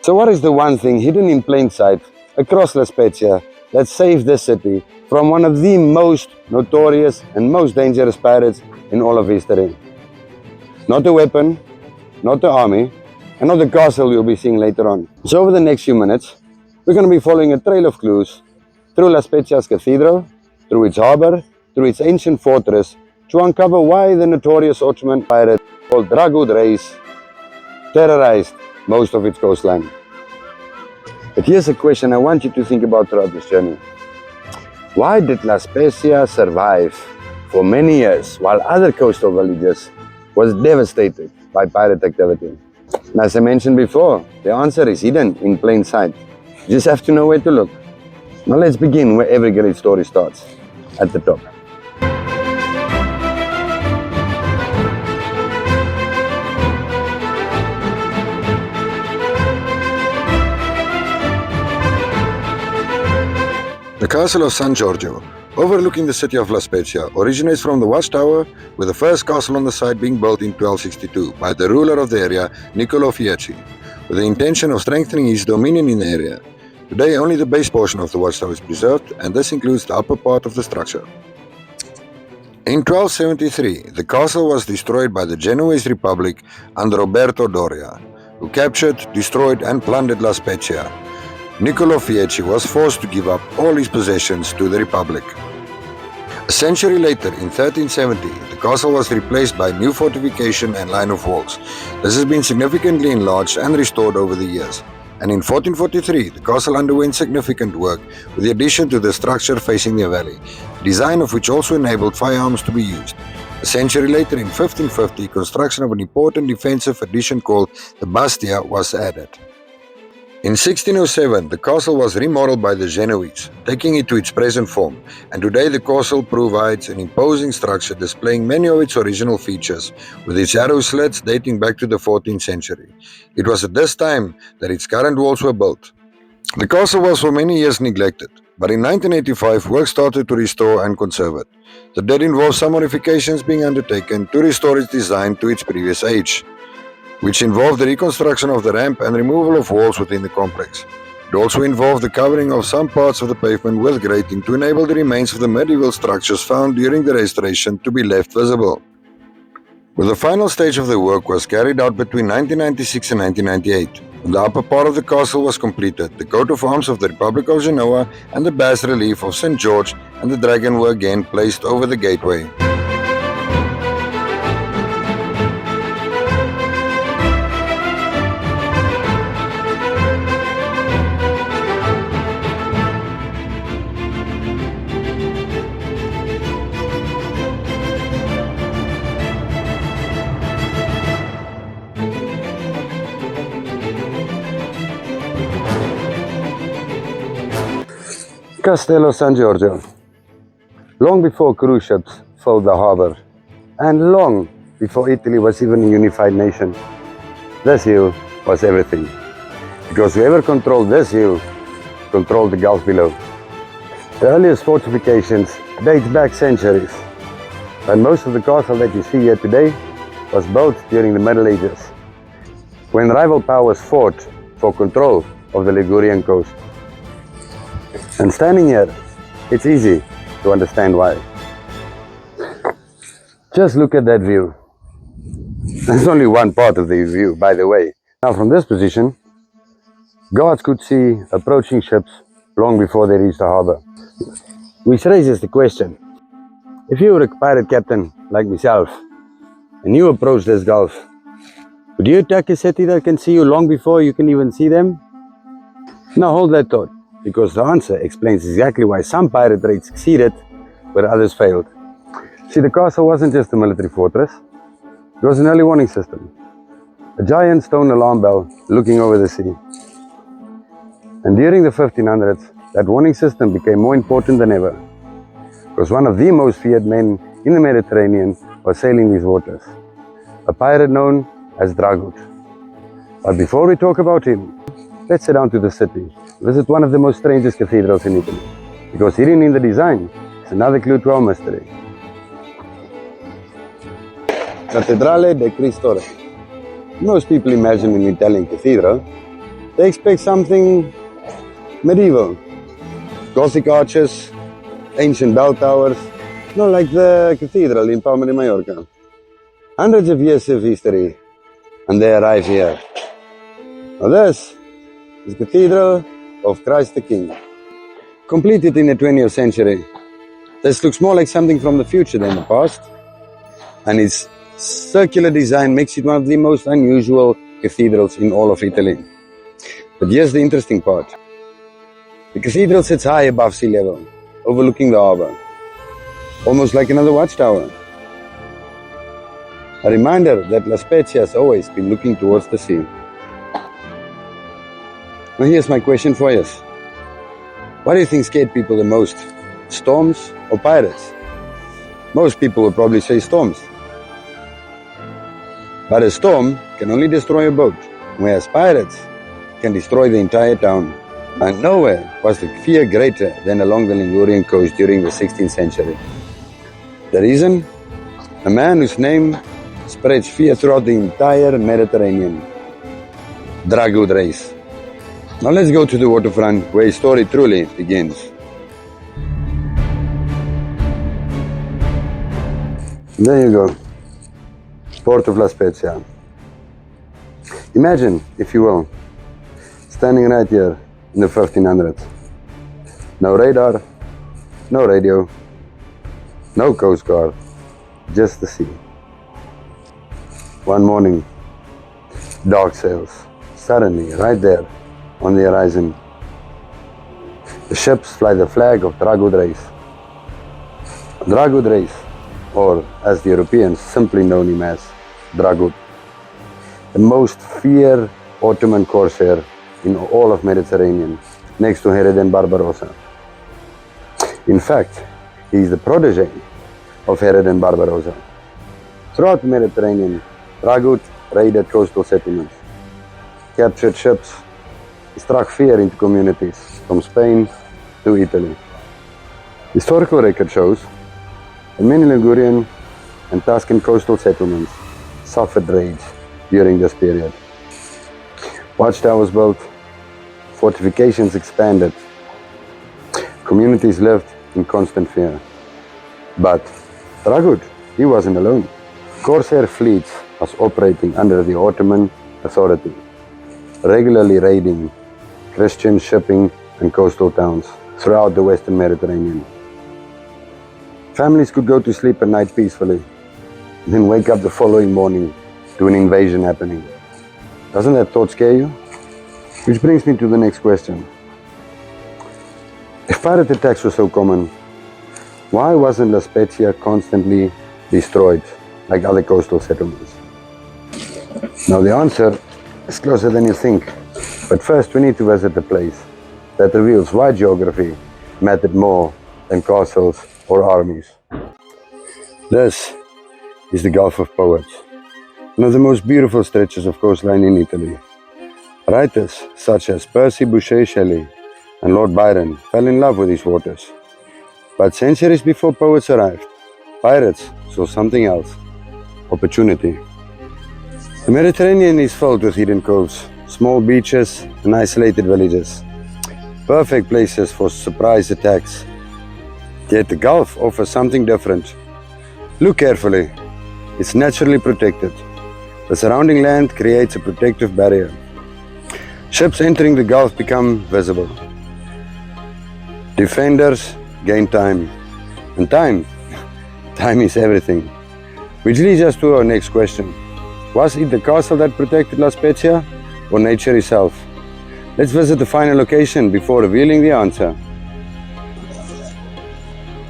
So what is the one thing hidden in plain sight across La Spezia that saved this city from one of the most notorious and most dangerous pirates in all of history? Not a weapon, not the army, and not the castle you'll be seeing later on. So over the next few minutes, we're going to be following a trail of clues through La Spezia's cathedral, through its harbour, through its ancient fortress, to uncover why the notorious Ottoman pirate called Dragut Reis terrorized most of its coastline. But here's a question I want you to think about throughout this journey. Why did La Spezia survive for many years while other coastal villages was devastated by pirate activity? And as I mentioned before, the answer is hidden in plain sight. You just have to know where to look. Now let's begin where every great story starts, at the top. The Castello San Giorgio, overlooking the city of La Spezia, originates from the watchtower, with the first castle on the site being built in 1262 by the ruler of the area, Niccolo Fieschi, with the intention of strengthening his dominion in the area. Today only the base portion of the watchtower is preserved, and this includes the upper part of the structure. In 1273, the castle was destroyed by the Genoese Republic under Roberto Doria, who captured, destroyed and plundered La Spezia. Niccolo Fieschi was forced to give up all his possessions to the Republic. A century later, in 1370, the castle was replaced by new fortification and line of walls. This has been significantly enlarged and restored over the years. And in 1443, the castle underwent significant work with the addition to the structure facing the valley, the design of which also enabled firearms to be used. A century later, in 1550, construction of an important defensive addition called the Bastia was added. In 1607, the castle was remodeled by the Genoese, taking it to its present form, and today the castle provides an imposing structure displaying many of its original features, with its arrow slits dating back to the 14th century. It was at this time that its current walls were built. The castle was for many years neglected, but in 1985 work started to restore and conserve it. That did involve some modifications being undertaken to restore its design to its previous age, which involved the reconstruction of the ramp and removal of walls within the complex. It also involved the covering of some parts of the pavement with grating to enable the remains of the medieval structures found during the restoration to be left visible. With the final stage of the work was carried out between 1996 and 1998. When the upper part of the castle was completed, the coat of arms of the Republic of Genoa and the bas-relief of St. George and the dragon were again placed over the gateway. Castello San Giorgio. Long before cruise ships filled the harbour, and long before Italy was even a unified nation, this hill was everything. Because whoever controlled this hill controlled the gulf below. The earliest fortifications date back centuries, and most of the castle that you see here today was built during the Middle Ages, when rival powers fought for control of the Ligurian coast. And standing here, it's easy to understand why. Just look at that view. There's only one part of the view, by the way. Now from this position, guards could see approaching ships long before they reached the harbour. Which raises the question, if you were a pirate captain like myself, and you approach this gulf, would you attack a city that can see you long before you can even see them? Now hold that thought, because the answer explains exactly why some pirate raids succeeded where others failed. See, the castle wasn't just a military fortress, it was an early warning system. A giant stone alarm bell looking over the sea. And during the 1500s, that warning system became more important than ever, because one of the most feared men in the Mediterranean was sailing these waters, a pirate known as Dragut. But before we talk about him, let's head down to the city, visit one of the most strangest cathedrals in Italy, because hidden in the design is another clue to our mystery. Caterdralle di Christo Re. Most people imagine an Italian cathedral, They expect something medieval. Gothic arches, ancient bell towers, like the Cathedral in Palma de Mallorca. Hundreds of years of history, and they arrive here. Now this is the Cathedral of Christ the King. Completed in the 20th century. This looks more like something from the future than the past, and its circular design makes it one of the most unusual cathedrals in all of Italy. But here's the interesting part. The cathedral sits high above sea level, overlooking the harbor, almost like another watchtower. A reminder that La Spezia has always been looking towards the sea. Now here's my question for you. What do you think scared people the most? Storms or pirates? Most people will probably say storms. But a storm can only destroy a boat, whereas pirates can destroy the entire town. And nowhere was the fear greater than along the Ligurian coast during the 16th century. The reason? A man whose name spreads fear throughout the entire Mediterranean. Dragut Reis. Now let's go to the waterfront where his story truly begins. There you go. Port of La Spezia. Imagine, if you will, standing right here in the 1500s. No radar, no radio, no coast guard, just the sea. One morning, dark sails, suddenly right there on the horizon. The ships fly the flag of Dragut Reis. Dragut Reis, or as the Europeans simply know him as, Dragut. The most feared Ottoman corsair in all of Mediterranean, next to Herod and Barbarossa. In fact, he is the protege of Herod and Barbarossa. Throughout the Mediterranean, Dragut raided coastal settlements, captured ships, struck fear into communities from Spain to Italy. Historical record shows that many Ligurian and Tuscan coastal settlements suffered raids during this period. Watchtowers built, fortifications expanded, communities lived in constant fear. But Dragut, he wasn't alone. Corsair fleets was operating under the Ottoman authority, regularly raiding Christian shipping and coastal towns throughout the Western Mediterranean. Families could go to sleep at night peacefully, then wake up the following morning to an invasion happening. Doesn't that thought scare you? Which brings me to the next question. If pirate attacks were so common, why wasn't La Spezia constantly destroyed like other coastal settlements? Now the answer is closer than you think. But first we need to visit a place that reveals why geography mattered more than castles or armies. This is the Gulf of Poets, one of the most beautiful stretches of coastline in Italy. Writers such as Percy Bysshe Shelley and Lord Byron fell in love with these waters. But centuries before poets arrived, pirates saw something else: opportunity. The Mediterranean is filled with hidden coves, small beaches and isolated villages. Perfect places for surprise attacks. Yet the Gulf offers something different. Look carefully. It's naturally protected. The surrounding land creates a protective barrier. Ships entering the Gulf become visible. Defenders gain time. And time is everything. Which leads us to our next question. Was it the castle that protected La Spezia, or nature itself? Let's visit the final location before revealing the answer.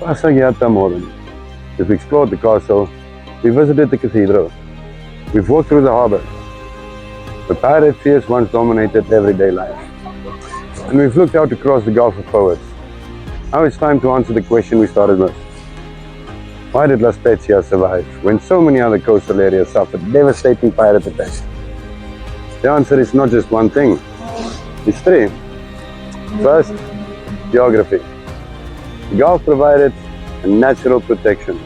Passeggiata Morin. We've explored the castle, we visited the cathedral, we've walked through the harbor. The pirate fears once dominated everyday life. And we've looked out across the Gulf of Poets. Now it's time to answer the question we started with. Why did La Spezia survive when so many other coastal areas suffered devastating pirate attacks? The answer is not just one thing, it's three. First, geography. The Gulf provided a natural protection.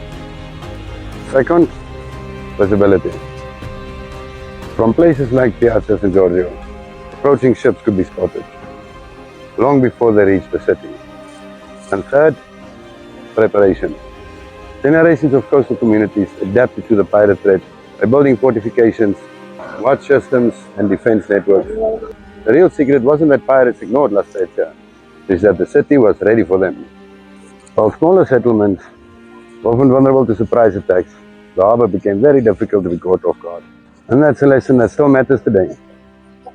Second, visibility. From places like Piazza San Giorgio, approaching ships could be spotted long before they reached the city. And third, preparation. Generations of coastal communities adapted to the pirate threat by building fortifications, watch systems, and defense networks. The real secret wasn't that pirates ignored La Spezia, it is that the city was ready for them. While smaller settlements were often vulnerable to surprise attacks, the harbor became very difficult to be caught off guard. And that's a lesson that still matters today.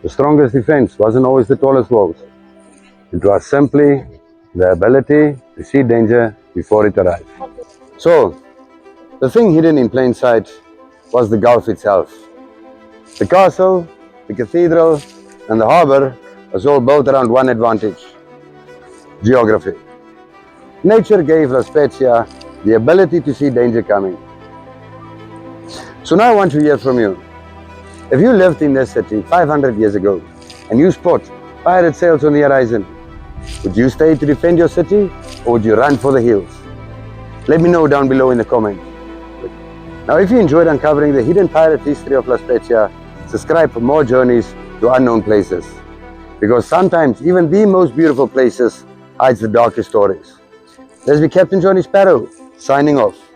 The strongest defense wasn't always the tallest walls. It was simply the ability to see danger before it arrived. So, the thing hidden in plain sight was the Gulf itself. The castle, the cathedral, and the harbor was all built around one advantage: geography. Nature gave La Spezia the ability to see danger coming. So now I want to hear from you. If you lived in this city 500 years ago and you spot pirate sails on the horizon, would you stay to defend your city or would you run for the hills? Let me know down below in the comments. Now if you enjoyed uncovering the hidden pirate history of La Spezia, subscribe for more journeys to unknown places. Because sometimes even the most beautiful places hides the darkest stories. This is Captain Jonny Sparrow, signing off.